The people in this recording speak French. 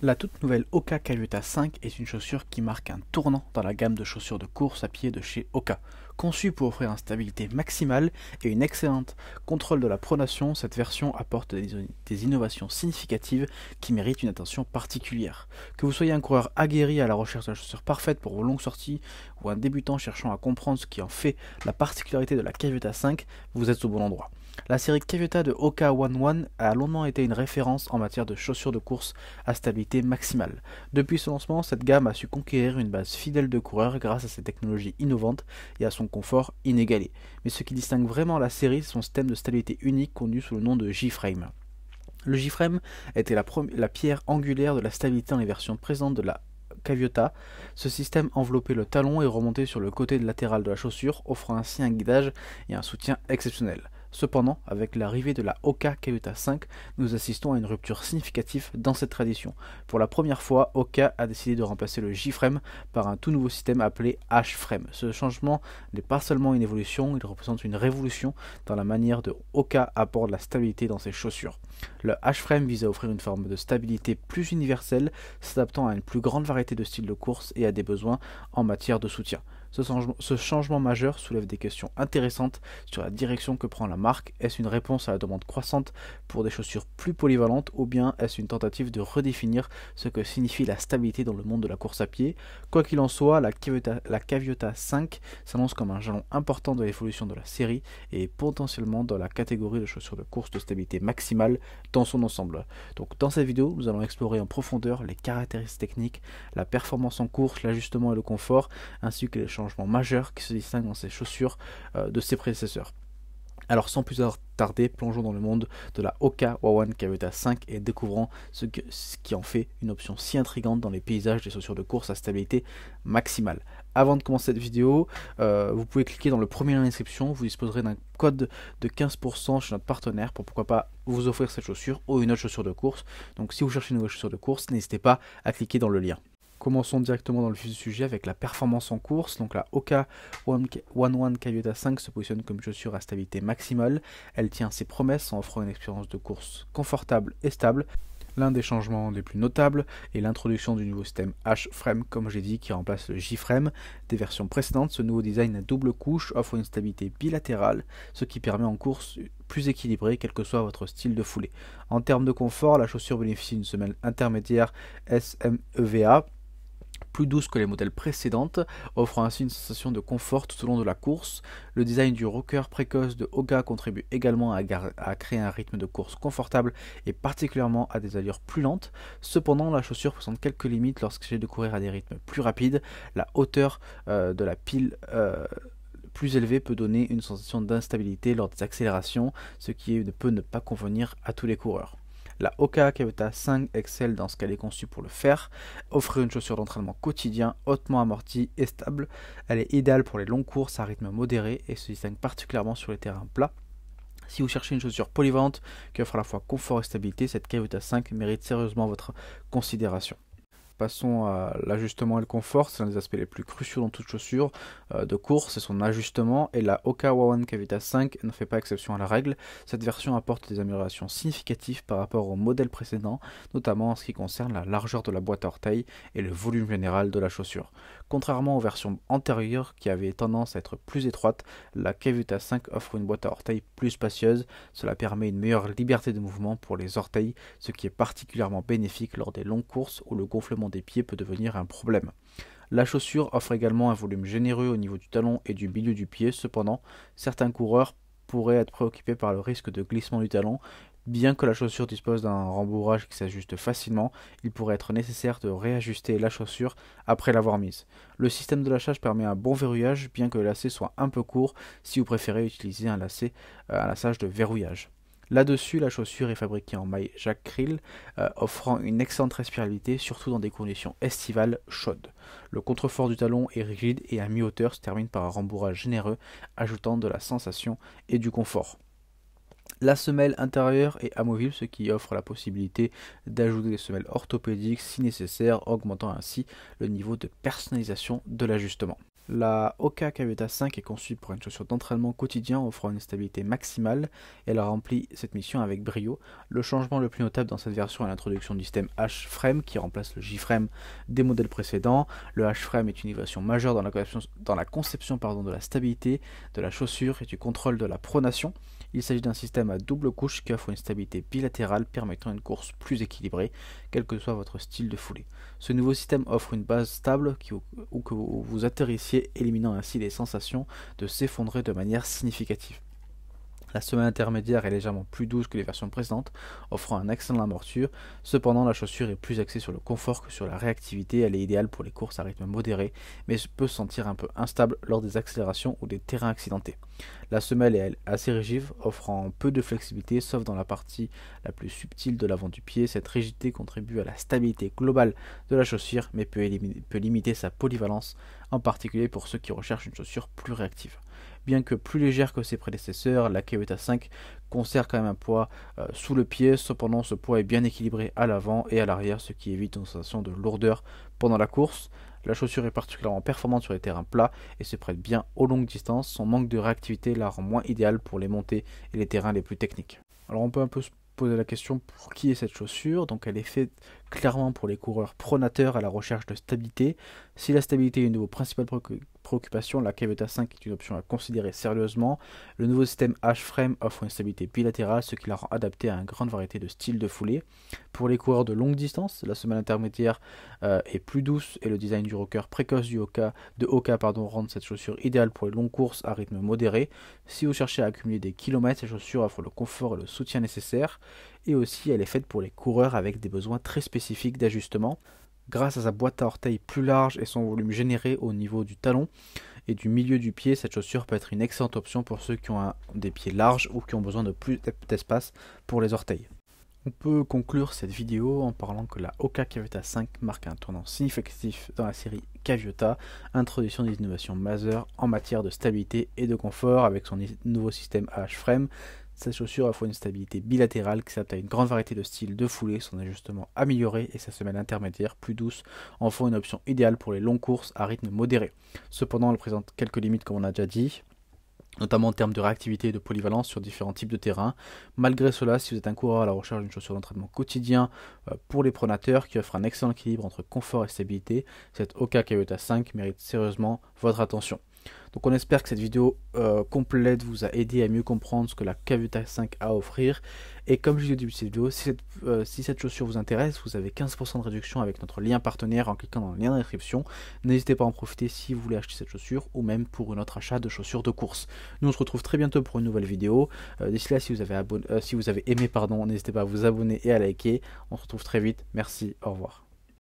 La toute nouvelle Hoka Caviota 5 est une chaussure qui marque un tournant dans la gamme de chaussures de course à pied de chez Hoka. Conçue pour offrir une stabilité maximale et une excellente contrôle de la pronation, cette version apporte des innovations significatives qui méritent une attention particulière. Que vous soyez un coureur aguerri à la recherche de la chaussure parfaite pour vos longues sorties ou un débutant cherchant à comprendre ce qui en fait la particularité de la Caviota 5, vous êtes au bon endroit. La série Caviota de Hoka One One a longtemps été une référence en matière de chaussures de course à stabilité maximale. Depuis son lancement, cette gamme a su conquérir une base fidèle de coureurs grâce à ses technologies innovantes et à son confort inégalé. Mais ce qui distingue vraiment la série, c'est son système de stabilité unique connu sous le nom de J-Frame. Le J-Frame était la pierre angulaire de la stabilité dans les versions présentes de la Caviota. Ce système enveloppait le talon et remontait sur le côté latéral de la chaussure, offrant ainsi un guidage et un soutien exceptionnels. Cependant, avec l'arrivée de la Hoka Caviota 5, nous assistons à une rupture significative dans cette tradition. Pour la première fois, Hoka a décidé de remplacer le J-Frame par un tout nouveau système appelé H-Frame. Ce changement n'est pas seulement une évolution, il représente une révolution dans la manière dont Hoka apporte la stabilité dans ses chaussures. Le H-Frame vise à offrir une forme de stabilité plus universelle, s'adaptant à une plus grande variété de styles de course et à des besoins en matière de soutien. Ce changement majeur soulève des questions intéressantes sur la direction que prend la marque. Est-ce une réponse à la demande croissante pour des chaussures plus polyvalentes ou bien est-ce une tentative de redéfinir ce que signifie la stabilité dans le monde de la course à pied? Quoi qu'il en soit, la Caviota 5 s'annonce comme un jalon important de l'évolution de la série et potentiellement dans la catégorie de chaussures de course de stabilité maximale dans son ensemble. Donc dans cette vidéo, nous allons explorer en profondeur les caractéristiques techniques, la performance en course, l'ajustement et le confort, ainsi que les changements majeurs qui se distinguent dans ces chaussures de ses prédécesseurs. Alors sans plus tarder, plongeons dans le monde de la Hoka One Caviota 5 et découvrons ce qui en fait une option si intrigante dans les paysages des chaussures de course à stabilité maximale. Avant de commencer cette vidéo, vous pouvez cliquer dans le premier lien d'inscription, vous disposerez d'un code de 15% chez notre partenaire pour pourquoi pas vous offrir cette chaussure ou une autre chaussure de course. Donc si vous cherchez une nouvelle chaussure de course, n'hésitez pas à cliquer dans le lien. Commençons directement dans le vif du sujet avec la performance en course. Donc la Hoka One Caviota 5 se positionne comme une chaussure à stabilité maximale. Elle tient ses promesses en offrant une expérience de course confortable et stable. L'un des changements les plus notables est l'introduction du nouveau système H-Frame, comme j'ai dit, qui remplace le J-Frame des versions précédentes. Ce nouveau design à double couche offre une stabilité bilatérale, ce qui permet en course plus équilibrée, quel que soit votre style de foulée. En termes de confort, la chaussure bénéficie d'une semelle intermédiaire SMEVA, plus douce que les modèles précédentes, offrant ainsi une sensation de confort tout au long de la course. Le design du rocker précoce de Hoka contribue également à créer un rythme de course confortable et particulièrement à des allures plus lentes. Cependant, la chaussure présente quelques limites lorsqu'il s'agit de courir à des rythmes plus rapides. La hauteur de la pile plus élevée peut donner une sensation d'instabilité lors des accélérations, ce qui peut ne pas convenir à tous les coureurs. La Hoka Caviota 5 excelle dans ce qu'elle est conçue pour le faire, offrir une chaussure d'entraînement quotidien hautement amortie et stable. Elle est idéale pour les longues courses à rythme modéré et se distingue particulièrement sur les terrains plats. Si vous cherchez une chaussure polyvalente qui offre à la fois confort et stabilité, cette Caviota 5 mérite sérieusement votre considération. Passons à l'ajustement et le confort, c'est l'un des aspects les plus cruciaux dans toute chaussure de course, c'est son ajustement, et la Hoka One Caviota 5 ne fait pas exception à la règle. Cette version apporte des améliorations significatives par rapport au modèle précédent, notamment en ce qui concerne la largeur de la boîte à orteils et le volume général de la chaussure. Contrairement aux versions antérieures qui avaient tendance à être plus étroites, la Caviota 5 offre une boîte à orteils plus spacieuse. Cela permet une meilleure liberté de mouvement pour les orteils, ce qui est particulièrement bénéfique lors des longues courses où le gonflement des pieds peut devenir un problème. La chaussure offre également un volume généreux au niveau du talon et du milieu du pied. Cependant, certains coureurs pourraient être préoccupés par le risque de glissement du talon. Bien que la chaussure dispose d'un rembourrage qui s'ajuste facilement, il pourrait être nécessaire de réajuster la chaussure après l'avoir mise. Le système de lâchage permet un bon verrouillage, bien que le lacet soit un peu court si vous préférez utiliser un laçage de verrouillage. Là-dessus, la chaussure est fabriquée en maille Jacques Krill, offrant une excellente respirabilité, surtout dans des conditions estivales chaudes. Le contrefort du talon est rigide et à mi-hauteur se termine par un rembourrage généreux, ajoutant de la sensation et du confort. La semelle intérieure est amovible, ce qui offre la possibilité d'ajouter des semelles orthopédiques si nécessaire, augmentant ainsi le niveau de personnalisation de l'ajustement. La Hoka Caviota 5 est conçue pour une chaussure d'entraînement quotidien offrant une stabilité maximale et elle a rempli cette mission avec brio. Le changement le plus notable dans cette version est l'introduction du système H-Frame qui remplace le J-Frame des modèles précédents. Le H-Frame est une innovation majeure dans la conception de la stabilité de la chaussure et du contrôle de la pronation. Il s'agit d'un système à double couche qui offre une stabilité bilatérale permettant une course plus équilibrée, quel que soit votre style de foulée. Ce nouveau système offre une base stable où que vous atterrissiez, éliminant ainsi les sensations de s'effondrer de manière significative. La semelle intermédiaire est légèrement plus douce que les versions précédentes, offrant un excellent amortisseur. Cependant, la chaussure est plus axée sur le confort que sur la réactivité. Elle est idéale pour les courses à rythme modéré, mais peut se sentir un peu instable lors des accélérations ou des terrains accidentés. La semelle est assez rigide, offrant peu de flexibilité, sauf dans la partie la plus subtile de l'avant du pied. Cette rigidité contribue à la stabilité globale de la chaussure, mais peut limiter sa polyvalence, en particulier pour ceux qui recherchent une chaussure plus réactive. Bien que plus légère que ses prédécesseurs, la Caviota 5 conserve quand même un poids sous le pied. Cependant, ce poids est bien équilibré à l'avant et à l'arrière, ce qui évite une sensation de lourdeur pendant la course. La chaussure est particulièrement performante sur les terrains plats et se prête bien aux longues distances. Son manque de réactivité la rend moins idéale pour les montées et les terrains les plus techniques. Alors on peut un peu se poser la question pour qui est cette chaussure. Donc elle est faite clairement pour les coureurs pronateurs à la recherche de stabilité. Si la stabilité est une de vos principales préoccupations, la Caviota 5 est une option à considérer sérieusement. Le nouveau système H-Frame offre une stabilité bilatérale, ce qui la rend adaptée à une grande variété de styles de foulée. Pour les coureurs de longue distance, la semelle intermédiaire est plus douce et le design du rocker précoce de Hoka rend cette chaussure idéale pour les longues courses à rythme modéré. Si vous cherchez à accumuler des kilomètres, cette chaussure offre le confort et le soutien nécessaires. Et aussi, elle est faite pour les coureurs avec des besoins très spécifiques d'ajustement. Grâce à sa boîte à orteils plus large et son volume généré au niveau du talon et du milieu du pied, cette chaussure peut être une excellente option pour ceux qui ont des pieds larges ou qui ont besoin de plus d'espace pour les orteils. On peut conclure cette vidéo en parlant que la Hoka Caviota 5 marque un tournant significatif dans la série Caviota, introduction des innovations majeures en matière de stabilité et de confort avec son nouveau système H-Frame. Cette chaussure offre une stabilité bilatérale qui s'adapte à une grande variété de styles de foulée, son ajustement amélioré et sa semelle intermédiaire plus douce en font une option idéale pour les longues courses à rythme modéré. Cependant, elle présente quelques limites comme on a déjà dit, notamment en termes de réactivité et de polyvalence sur différents types de terrains. Malgré cela, si vous êtes un coureur à la recherche d'une chaussure d'entraînement quotidien pour les pronateurs qui offre un excellent équilibre entre confort et stabilité, cette Hoka Caviota 5 mérite sérieusement votre attention. Donc on espère que cette vidéo complète vous a aidé à mieux comprendre ce que la Caviota 5 a à offrir. Et comme je l'ai dit au début de cette vidéo, si cette chaussure vous intéresse, vous avez 15% de réduction avec notre lien partenaire en cliquant dans le lien de description. N'hésitez pas à en profiter si vous voulez acheter cette chaussure ou même pour un autre achat de chaussures de course. Nous on se retrouve très bientôt pour une nouvelle vidéo. D'ici là, si vous avez aimé, n'hésitez pas à vous abonner et à liker. On se retrouve très vite. Merci, au revoir.